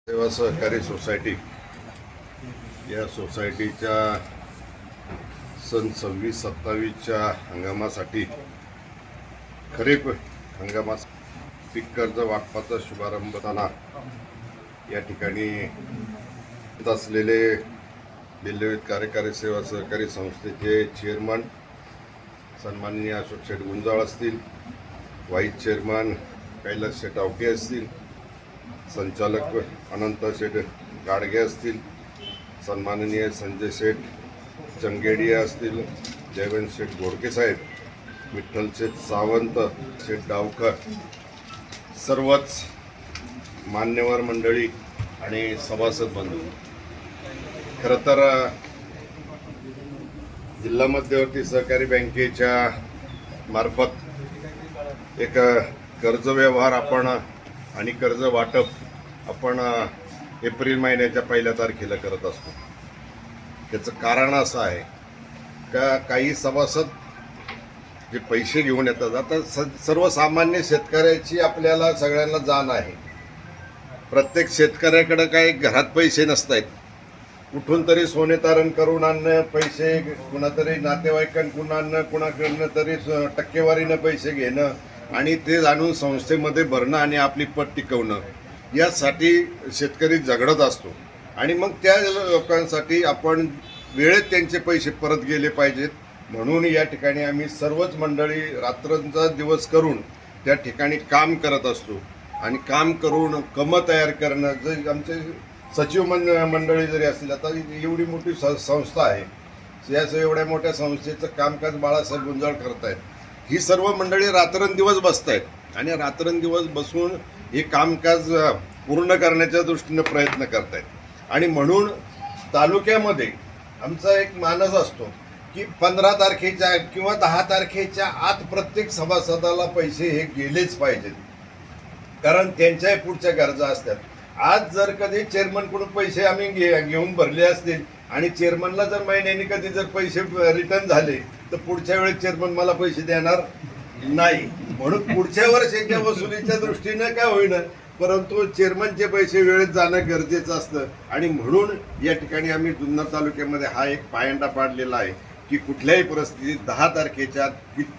सेवा सहकारी सोसायटी या सोसायटीच्या सन 26-27च्या हंगामासाठी खरीप हंगामात पीक कर्ज वाटपाचा शुभारंभ झाला। या ठिकाणी असलेले दिल्लीत कार्यकारी सेवा सहकारी संस्थेचे चेअरमन सन्माननीय अशोक शेठ गुंजाळ असतील, व्हाईस चेअरमन कैलास शेठ आवटे असतील, संचालक अनंत शेठ गाडगे असतील, सन्माननीय संजय शेठ चंगेडिया असतील, जयवंत शेठ घोडके साहेब, विठ्ठल शेठ सावंत, शेठ डावकर, सर्वच मान्यवर मंडळी आणि सभासद बंधू, खरं तर जिल्हा मध्यवर्ती सहकारी बँकेच्या मार्फत एक कर्ज व्यवहार आपण आणि कर्ज वाटप आपण एप्रिल महिन्याच्या 1 तारखेला करत असतो। त्याचं कारण असं आहे का काही सभासद जे पैसे घेऊन येतात, आता सर्वसामान्य शेतकऱ्याची आपल्याला सगळ्यांना जाण आहे। प्रत्येक शेतकऱ्याकडे काही घरात पैसे नसतात, कुठून तरी सोने तारण करून आणणं पैसे, कुणातरी नातेवाईकांकडून आणणं, कुणाकडनं तरी टक्केवारीनं पैसे घेणं आणि ते जाणून संस्थेमध्ये भरणं आणि आपली पत टिकवणं, यासाठी शेतकरी झगडत असतो। आणि मग त्या लोकांसाठी आपण वेळेत त्यांचे पैसे परत गेले पाहिजेत म्हणून या ठिकाणी आम्ही सर्वच मंडळी रात्रंचा दिवस करून त्या ठिकाणी काम करत असतो। आणि काम करून कमं तयार करणं, जर आमचे सचिव मंडळी जरी असतील, आता एवढी मोठी संस्था आहे, या एवढ्या मोठ्या संस्थेचं कामकाज बाळासाहेब गुंजाळ करतायत। ही सर्व मंडळी रात्रंदिवस बसतायत आणि रात्रंदिवस बसून हे कामकाज पूर्ण करण्याच्या दृष्टीने प्रयत्न करतायत। आणि म्हणून तालुक्यामध्ये आमचा एक मानस असतो की 15 तारखेच्या किंवा 10 तारखेच्या आत प्रत्येक सभासदाला पैसे हे गेलेच पाहिजेत, कारण त्यांच्याही पुढच्या गरजा असतात। आज जर कधी चेअरमनकडून पैसे आम्ही घेऊन भरले असतील आणि चेअरमनला जर महिन्याने कधी जर पैसे रिटर्न झाले तर पुढच्या वेळेस चेअरमन मला पैसे देणार नाही, म्हणून पुढच्या वर्षाच्या वसुलीच्या दृष्टीनं काय होईना, परंतु चेअरमनचे पैसे वेळेत जाणं गरजेचं असतं। आणि म्हणून या ठिकाणी आम्ही जुन्नर तालुक्यामध्ये हा एक पायंडा पाडलेला आहे की कुठल्याही परिस्थितीत 10 तारखेच्या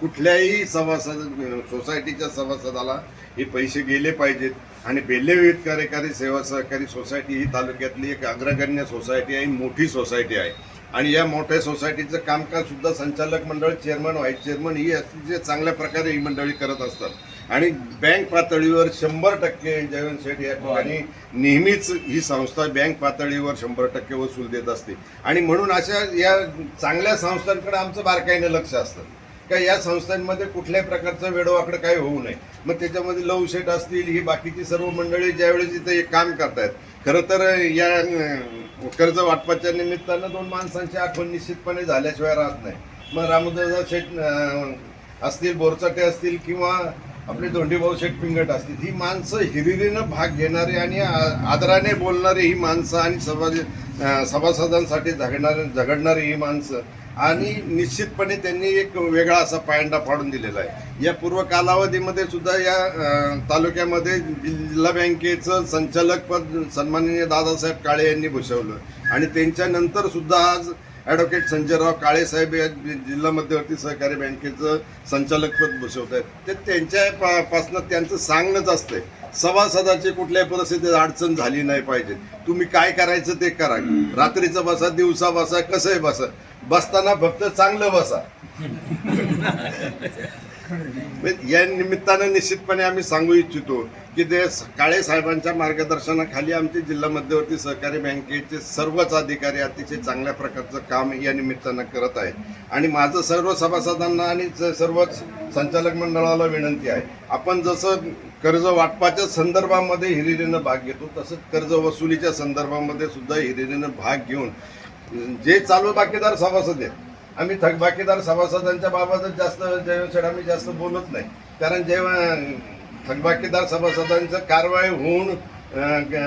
कुठल्याही सोसायटीच्या सभासदाला हे पैसे गेले पाहिजेत। आणि बेल्लेविहित कार्यकारी सेवा सहकारी सोसायटी ही तालुक्यातली एक अग्रगण्य सोसायटी आहे, मोठी सोसायटी आहे। आणि या मोठ्या सोसायटीचं कामकाज सुद्धा संचालक मंडळ, चेअरमन, व्हाईस चेअरमन ही अतिशय चांगल्या प्रकारे ही मंडळी करत असतात। आणि बँक पातळीवर 100% जयवंत शेठ या ठिकाणी नेहमीच ही संस्था बँक पातळीवर 100% वसूल देत असते। आणि म्हणून अशा या चांगल्या संस्थांकडे आमचं बारकाईनं लक्ष असतं का या संस्थांमध्ये कुठल्याही प्रकारचं वेडोवाकडं काही होऊ नये। मग त्याच्यामध्ये लव शेठ असतील, ही बाकीची सर्व मंडळी ज्यावेळेस इथे एक काम करतायत, खरं तर या कर्ज वाटपाच्या निमित्तानं 2 माणसांची आठवण निश्चितपणे झाल्याशिवाय राहत नाही। मग रामदादा शेठ असतील, बोरचाटे असतील किंवा आपले धोंडीभाऊ शेठ पिंगट असतील, ही माणसं हिरिरीनं भाग घेणारी आणि आदराने बोलणारी ही माणसं आणि सभासदांसाठी झगडणारी ही माणसं, आणि निश्चितपणे त्यांनी एक वेगळा असा पायंडा पाडून दिलेला आहे। या पूर्व कालावधीमध्ये सुद्धा या तालुक्यामध्ये जिल्हा बँकेचं संचालक पद सन्माननीय दादासाहेब काळे यांनी भूषवलं आणि त्यांच्यानंतर सुद्धा आज ॲडव्होकेट संजयराव काळे साहेब या जिल्हा मध्यवर्ती सहकारी बँकेचं संचालकपद भूषवत आहेत। ते त्यांच्यापासनं त्यांचं सांगणंच असतंय, सभासदाची कुठल्याही परिस्थितीत अडचण झाली नाही पाहिजे, तुम्ही काय करायचं ते करा, रात्रीचं बसा, दिवसा बसा, कसंही बसा, बसताना फक्त चांगलं बसा। या निमित्तानं निश्चितपणे आम्ही सांगू इच्छितो की ते काळे साहेबांच्या मार्गदर्शनाखाली आमचे जिल्हा मध्यवर्ती सहकारी बँकेचे सर्वच अधिकारी अतिशय चांगल्या प्रकारचं काम या निमित्तानं करत आहेत। आणि माझं सर्व सभासदांना आणि सर्वच संचालक मंडळाला विनंती आहे, आपण जसं कर्ज वाटपाच्या संदर्भामध्ये हिरिरीनं भाग घेतो तसंच कर्ज वसुलीच्या संदर्भामध्ये सुद्धा हिरिरीनं भाग घेऊन जे चालू बाकीदार सभासद आहेत, आम्ही थकबाकीदार सभासदांच्या बाबतच जास्त आम्ही जास्त बोलत नाही, कारण जेव्हा थकबाकीदार सभासदांचं कारवाई होऊन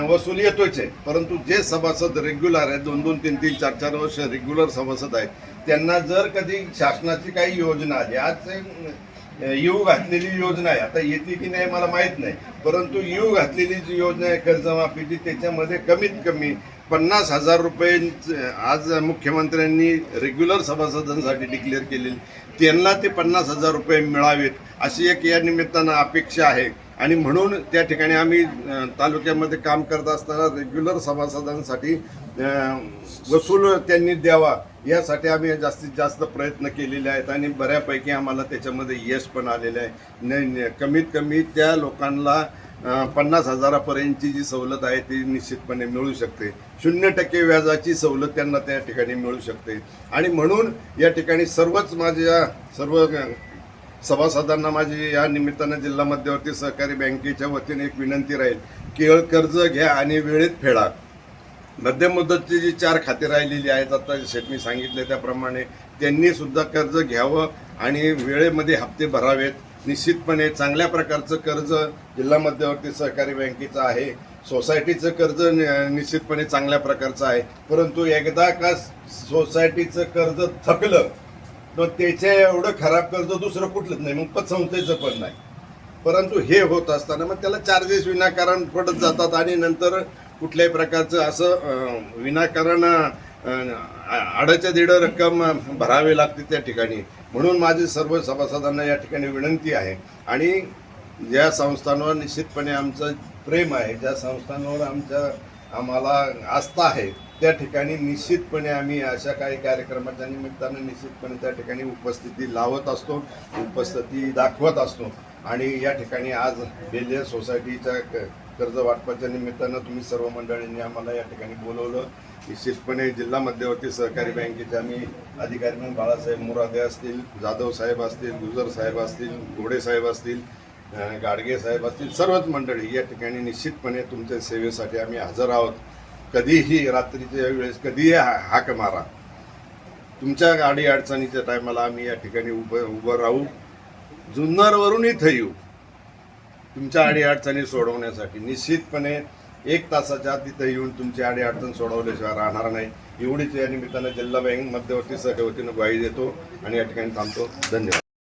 वसूल येतोच आहे, परंतु जे सभासद रेग्युलर आहेत, 2-2, 3-3, 4-4 वर्ष रेग्युलर सभासद आहेत, त्यांना जर कधी शासनाची काही योजना आली, आज येऊ घातलेली योजना आहे. आता येते की नाही मला माहीत नाही, परंतु येऊ घातलेली जी योजना आहे कर्जमाफीची, त्याच्यामध्ये कमीत कमी 50,000 रुपये आज मुख्यमंत्र्यांनी रेग्युलर सभासदांसाठी डिक्लेअर केलेली, त्यांना ते 50,000 रुपये मिळावेत अशी एक या निमित्तानं अपेक्षा आहे. आणि म्हणून त्या ठिकाणी आम्ही तालुक्यामध्ये काम करत असताना रेग्युलर सभासदांसाठी वसूल त्यांनी द्यावा यासाठी आम्ही जास्तीत जास्त प्रयत्न केलेले आहेत आणि बऱ्यापैकी आम्हाला त्याच्यामध्ये यश पण आलेलं आहे. कमीत कमी त्या लोकांना 50,000पर्यंतची जी सवलत आहे ती निश्चितपणे मिळू शकते. 0% व्याजाची सवलत त्यांना त्या ठिकाणी मिळू शकते. आणि म्हणून या ठिकाणी सर्वच माझ्या सर्व सभासदांना माझी या निमित्तानं जिल्हा मध्यवर्ती सहकारी बँकेच्या वतीने एक विनंती राहील की कर्ज घ्या आणि वेळेत फेडा. मध्यम मुदतची जी 4 खाती राहिलेली आहेत, आता मी सांगितले त्याप्रमाणे त्यांनी सुद्धा कर्ज घ्यावं आणि वेळेमध्ये हप्ते भरावेत. निश्चितपणे चांगल्या प्रकारचं कर्ज जिल्हा मध्यवर्ती सहकारी बँकेचं आहे. सोसायटीचं कर्ज निश्चितपणे चांगल्या प्रकारचं आहे, परंतु एकदा का सोसायटीचं कर्ज थकलं तर त्याच्या एवढं खराब कर्ज दुसरं कुठलंच नाही, मग पतसंस्थेचं पण नाही. परंतु हे होत असताना मग त्याला चार्जेस विनाकारण पडत जातात आणि नंतर कुठल्याही प्रकारचं असं विनाकारण आडाच्या दीड रक्कम भरावी लागते त्या ठिकाणी. म्हणून माझी सर्व सभासदांना या ठिकाणी विनंती आहे आणि ज्या संस्थांवर निश्चितपणे आमचं प्रेम आहे, ज्या संस्थांवर आम्हाला आस्था आहे, त्या ठिकाणी निश्चितपणे आम्ही अशा काही कार्यक्रमाच्या निमित्तानं निश्चितपणे त्या ठिकाणी उपस्थिती लावत असतो, उपस्थिती दाखवत असतो. आणि या ठिकाणी आज बेल्ले सोसायटीच्या कर्ज वाटपाच्या निमित्तानं तुम्ही सर्व मंडळींनी आम्हाला या ठिकाणी बोलवलं. निश्चितपणे जिल्हा मध्यवर्ती सहकारी बँकेचे आम्ही अधिकारी म्हणून बाळासाहेब मोरादे असतील, जाधव साहेब असतील, गुजर साहेब असतील, घोडे साहेब असतील, गाडगे साहेब असतील, सर्वच मंडळी या ठिकाणी निश्चितपणे तुमच्या सेवेसाठी आम्ही हजर आहोत. कधीही रात्रीच्या वेळेस कधीही हाक मारा. तुमच्या गाडी अडचणीच्या टायमाला आम्ही या ठिकाणी उभं राहू. जुन्नरवरून इथं येऊ तुमच्या अडीअडचणी सोडवण्यासाठी. निश्चितपणे 1 तासाच्या आत तिथं येऊन तुमची अडीअडचण सोडवल्याशिवाय राहणार नाही. एवढीच या निमित्तानं जिल्हा बँक मध्यवर्ती सहकारी वतीनं ग्वाही देतो आणि या ठिकाणी थांबतो. धन्यवाद.